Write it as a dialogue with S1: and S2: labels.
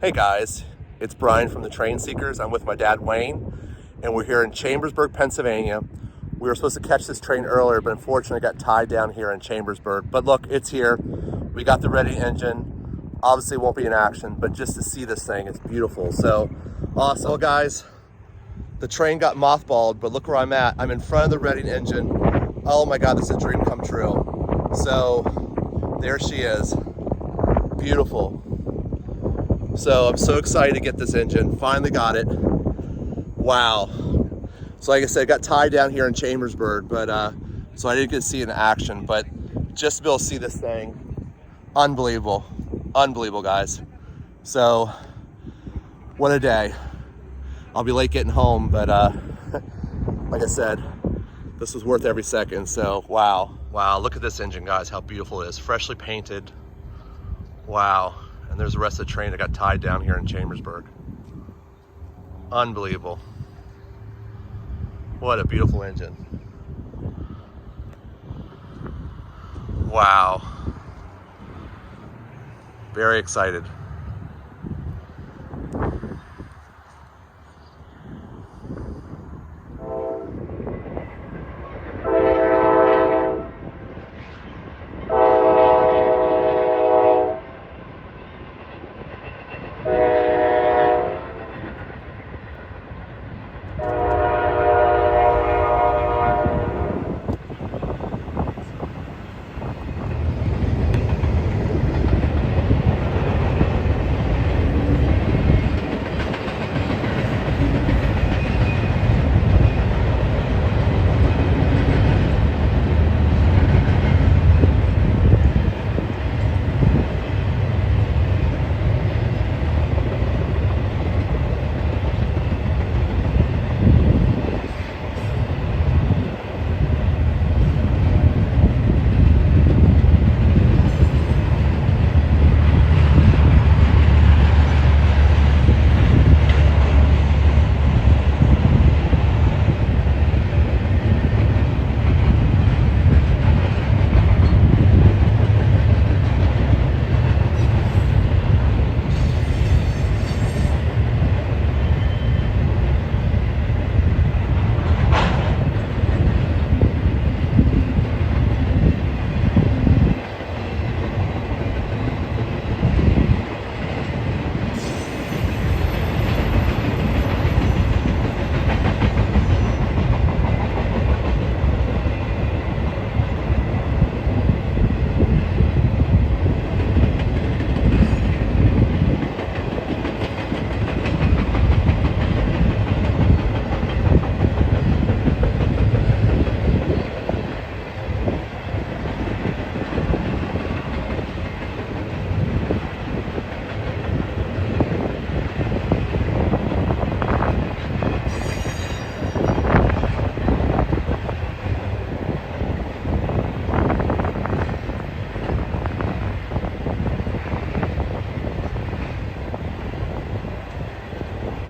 S1: Hey guys, it's Brian from the Train Seekers. I'm with my dad Wayne, and we're here in Chambersburg, Pennsylvania. We were supposed to catch this train earlier, but unfortunately got tied down here in Chambersburg. But look, it's here. We got the ready engine. Obviously it won't be in action, but just to see this thing, it's beautiful. So awesome. Well guys, the train got mothballed, but look where I'm at. I'm in front of the ready engine. Oh my God, this is a dream come true. So there she is, beautiful. So I'm so excited to get this engine. Finally got it. Wow. So like I said, I got tied down here in Chambersburg, but so I didn't get to see it in action, but just to be able to see this thing, unbelievable. Unbelievable, guys. So what a day. I'll be late getting home, but like I said, this was worth every second. So wow. Wow, look at this engine, guys, how beautiful it is. Freshly painted. Wow. And there's the rest of the train that got tied down here in Chambersburg. Unbelievable. What a beautiful engine. Wow. Very excited.